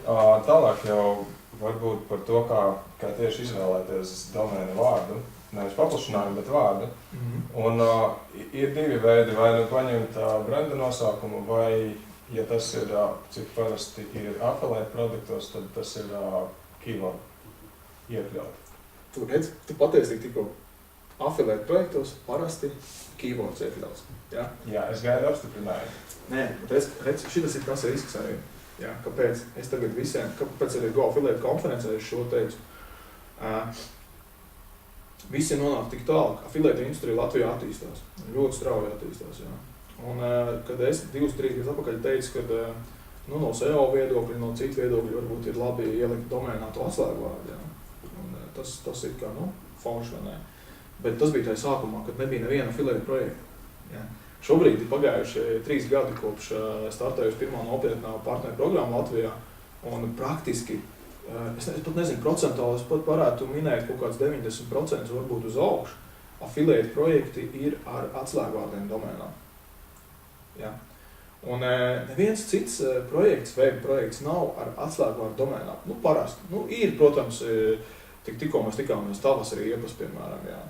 Tālāk jau varbūt par to, kā tieši izvēlēties domēna vārdu. Nevis paplašinājumu, bet vārdu. Un ir divi veidi, vai nu paņemt brenda nosaukumu, vai, ja tas ir, cik parasti ir affiliate produktos, tad tas ir keyword iekļaut. Tu redz, tu patiesīgi tikko affiliate projektos parasti keywords iekļauts. Ja? Jā, es gaidu apstiprinājumu. Nē, redz, šitas ir kas risks arī. Ja? Kāpēc? Es tagad visiem, kāpēc arī Go Affiliate konferencē es šo teicu. Visi nonāk tik tālu, ka affiliate industrija Latvijā attīstās. Ļoti strauji attīstās. Ja? Un kad es 2-3 gadus atpakaļ teicu, ka no SEO viedokļa, no citu viedokļu varbūt ir labi ielikt domēnā to atslēgvārdu. Ja? Un tas ir kā, forši vai ne. Bet tas bija tajā sākumā, kad nebija neviena affiliate projekta. Ja? Šobrīd ir pagājuši 3 gadi, kopš startējusi pirmā nopietnā partneru programma Latvijā. Un praktiski, es pat nezinu, procentuāli es pat varētu minēt kaut kāds 90% varbūt uz augšu. Affiliate projekti ir ar atslēgvārdiem domēnā. Ja? Un neviens cits projekts, web projekts nav ar atslēgvārdu domēnā. Parasti. Ir, protams, tikko mēs tikāmies Tavas riepas, piemēram, jā.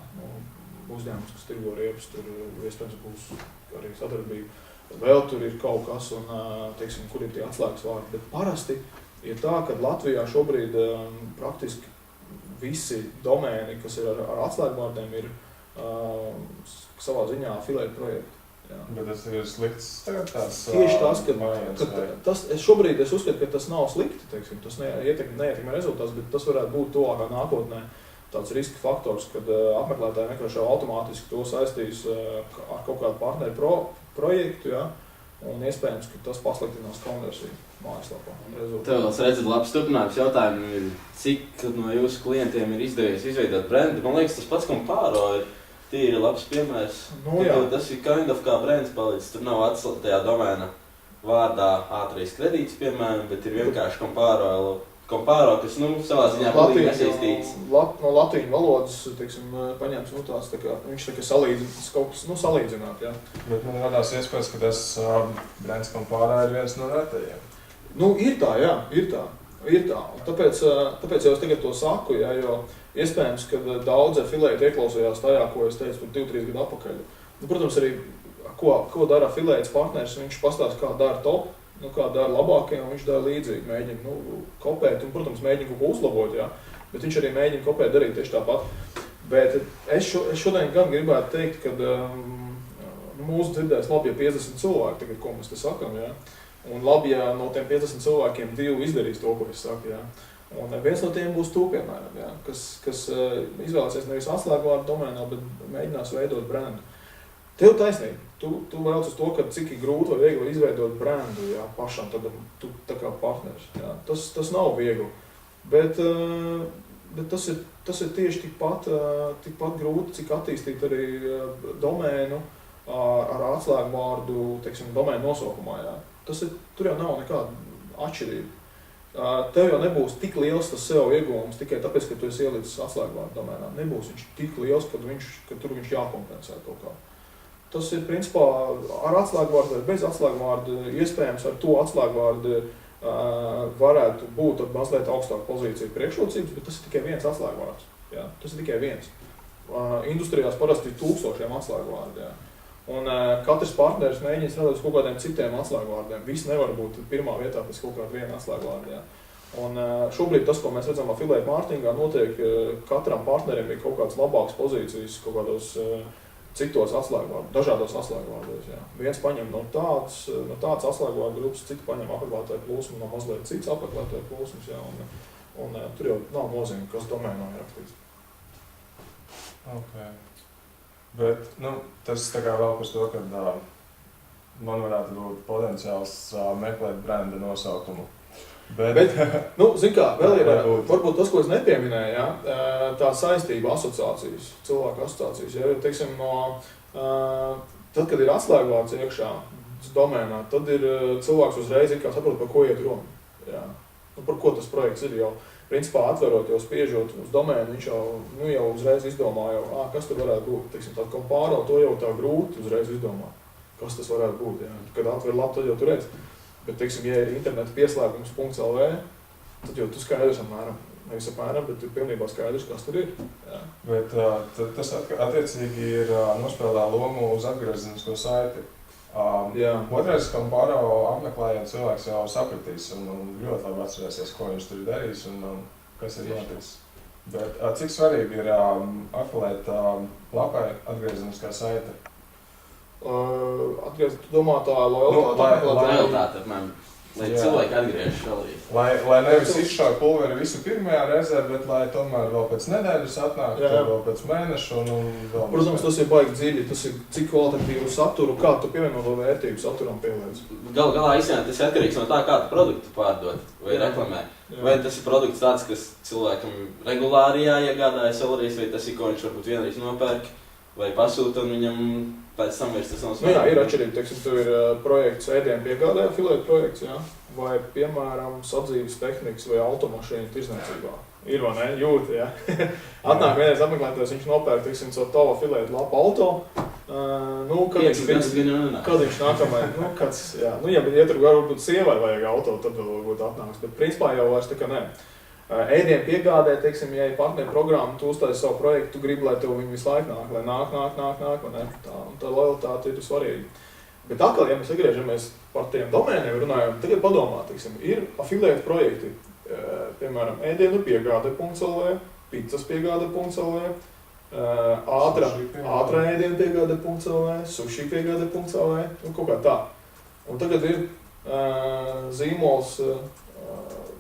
Uzņēmums, kas tirgo riepas, tur iespējams būs arī sadarbība. Vēl tur ir kaut kas, un, teiksim, kur ir tie atslēgas vārdi. Bet parasti ir tā, ka Latvijā šobrīd praktiski visi domēni, kas ir ar atslēgvārdiem, ir savā ziņā affiliate projekti. Jā. Bet tas ir slikts tagad tās tieši tas, ka šobrīd es uzskatu, ka tas nav slikti, teiksim, tas neietekmē rezultāts, bet tas varētu būt tuvākā nākotnē tāds riska faktors, kad apmeklētāji vienkārši automātiski to saistīs ar kaut kādu partneru projektu, ja, un iespējams, ka tas pasliktinās konversiju mājaslapā. Tev redzat, labs turpinājums jautājumu, cik no jūsu klientiem ir izdevies izveidot brendu. Man liekas, tas pats Kompāro ir tīri labs piemērs. Tas ir kind of kā brands palicis. Tur nav tajā domēna vārdā ātrais kredīts, piemēram, bet ir vienkārši Kompāro, kas, savā ziņā pilnīgi nesaistīts. No latīņu valodas, teiksim, paņēms, tās tā kā, viņš tā kā salīdzinās, kaut kas, salīdzināt, jā. Bet man radās iespējas, ka tas brands Kompāro ir viens no retajiem. Ir tā, jā, ir tā. Un tāpēc jau es tagad to saku, jā, jo iespējams, ka daudz affiliate ieklausījās tajā, ko es teicu 2-3 gadu atpakaļ. Protams, arī, ko dara affiliates partners, viņš pastāsta, kā dara top, kā dara labākie, un viņš dara līdzīgi, mēģina kopēt, un, protams, mēģina kaut ko uzlabot, jā, bet viņš arī mēģina kopēt darīt tieši tāpat. Bet es šodien gan gribētu teikt, ka mūsu dzirdēs labi, ja 50 cilvēki, tagad, ko mēs te sakam, jā, un labi, ja no tiem 50 cilvēkiem 2 izdarīs to, ko es saku, jā. Un viens no tiem būs tu, piemēram, jā, kas izvēlēsies nevis atslēgvārdu domēnā, bet mēģinās veidot brendu. Tev taisnība. Tu vēlc uz to, ka cik ir grūti vai viegli izveidot brendu, jā, pašam, tad tu tā kā partners. Jā. Tas nav viegli. Bet tas ir tieši tikpat grūti, cik attīstīt arī domēnu ar atslēgvārdu, teiksim, domēnu nosaukumā. Jā. Tur jau nav nekāda atšķirība. Tev jau nebūs tik liels tas SEO ieguvums tikai tāpēc, ka tu esi ielicis atslēgvārdu domēnā. Nebūs viņš tik liels, ka tur viņš jākompensē kaut kā. Tas ir, principā, ar atslēgvārdu vai bez atslēgvārdu, iespējams ar to atslēgvārdu varētu būt mazliet augstāka pozīcija priekšrocības, bet tas ir tikai viens atslēgvārds. Jā? Tas ir tikai viens. Industrijās parasti ir 1000 atslēgvārdu. Jā? Un katrs partneris mēģina strādāt uz kaut kādiem citiem atslēgvārdiem. Viss nevar būt pirmā vietā pēc kaut kāda viena atslēgvārda. Jā. Un šobrīd tas, ko mēs redzam affiliate marketingā, notiek, katram partnerim ir kaut kādas labākas pozīcijas kaut kādos citos atslēgvārdos, dažādos atslēgvārdos. Jā. Viens paņem no tāds atslēgvārdu grupas, citi paņem apmeklētāju plūsmu, no mazliet cits apmeklētāju plūsmas. Jā. Un tur jau nav nozīme, kas domēnā ir rakstīts. Okay. Bet, tas tā kā vēl par to, ka man varētu būt potenciāls meklēt brenda nosaukumu. Bet zin kā, vēl ir varbūt tas, ko es nepieminēju, jā, tā saistība asociācijas, cilvēku asociācijas. Ja, teiksim, tad, kad ir atslēgvārds iekšā domēnā, tad ir cilvēks uzreiz saprot, par ko iet runa. Jā. Par ko tas projekts ir jau. Principā atverot jau spiežot uz domēnu, viņš jau uzreiz izdomā, kas tur varētu būt. Teiksim, tādu Kompāro to jau tā grūti uzreiz izdomā, kas tas varētu būt. Jā. Kad atver labu, tad jau tu redz. Bet, teiksim, ja ir interneta pieslēgums.lv, tad jau tu skaidrs apmēram. Nevis apmēram, bet tu pilnībā skaidrs, kas tur ir. Jā. Bet tas attiecīgi ir nospēlē lomu uz atgriezenisko saiti. Otrais, kam pāro apmeklējot, cilvēks jau sapratīs un ļoti labi atcerēsies, ko viņš tur ir darījis un kas ir noticis. Bet cik svarīgi ir afilēt lapai atgriezeniskā saite? Tu domā tā lojalitāte? Lojalitāte, apmēram. Lai cilvēki atgriežas vēl. Lai nevis izšauj pulveri visu pirmajā reizē, bet lai tomēr vēl pēc nedēļas atnāk, vēl pēc mēneša un vēl. Protams, tas ir baigi dziļi, tas ir cik kvalitatīvu saturu, kā tu pievienoto vērtību saturam pieliec. Galā īstenībā tas ir atkarīgs no tā, kādu produktu pārdot vai reklamē. Vai tas ir produkts tāds, kas cilvēkam regulāri jāiegādājas vēlreiz, vai tas ir, ko viņš varbūt vienreiz nopērk, vai pasūta un viņam pēc tam vairs tas nav svarīgi. Jā, ir atšķirīgi, teiksim, tu ir projekts ēdienu piegādē, afiliēt projekts, vai, piemēram, sadzīves tehnikas vai automašīnu tirzniecībā. Ir vai ne? Jūti, Atnāk vienreiz apmeklētājs, viņš nopērk, teiksim, savu afiliēt lapu auto. Kad viņš nākamais, ja tur varbūt sievai vajag auto, tad varbūt atnāks, bet principā jau vairs tā kā nē. Ēdienu piegādē, teiksim, ja ir partneru programma, tu uztaisi savu projektu, tu gribi, lai tev viņi visu laiku nāk, lai nāk, vai ne? Tā lojalitāte ir svarīga. Bet atkal, ja mēs atgriežamies par tiem domēniem runājam, tagad padomā, teiksim, ir afiliētu projekti, piemēram, ēdienu piegāde.lv, pizzas piegāde.lv, ātrā ēdienu piegāde.lv, sushi piegāde.lv, un kaut kā tā. Un tagad ir zīmols,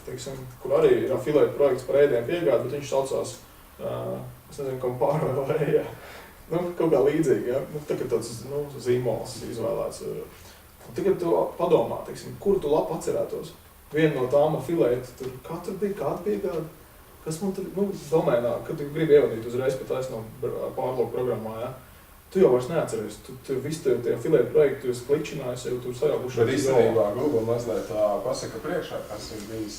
teiksim, kur arī ir afiliētu projekts par ēdienu piegādi, bet viņš saucās, es nezinu, Kompāro vai, kaut kā līdzīgi, Tagad tāds, zīmols izvēlēts. Un tagad tu padomā, teiksim, kur tu labi atcerētos. Viena no tām afiliētu, tur katru bija kāda piegāda. Kas man tur, domēnā, kad tu gribi ievadīt uzreiz pat taisno pārlūku programmā, Tu jau vairs neatceries, tu visi tie afiliētu projekti, tu esi klikšķinājis, jau tur sajaukuši. Bet īstenībā Google mazliet pasaka priekšā, kas ir bijis.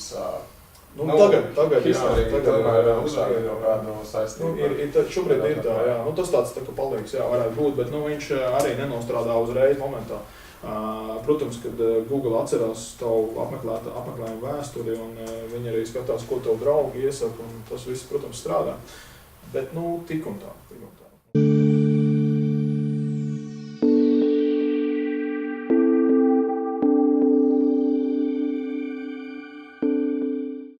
Tagad tomēr uzrāda jau kādu saistību. Šobrīd ir tā, tas tāds tā kā palīgs, varētu būt, bet viņš arī nenostrādā uzreiz momentā. Protams, kad Google atcerās tavu apmeklējumu vēsturi un viņi arī skatās, ko tev draugi iesaka, un tas viss, protams, strādā. Bet, tik un tā.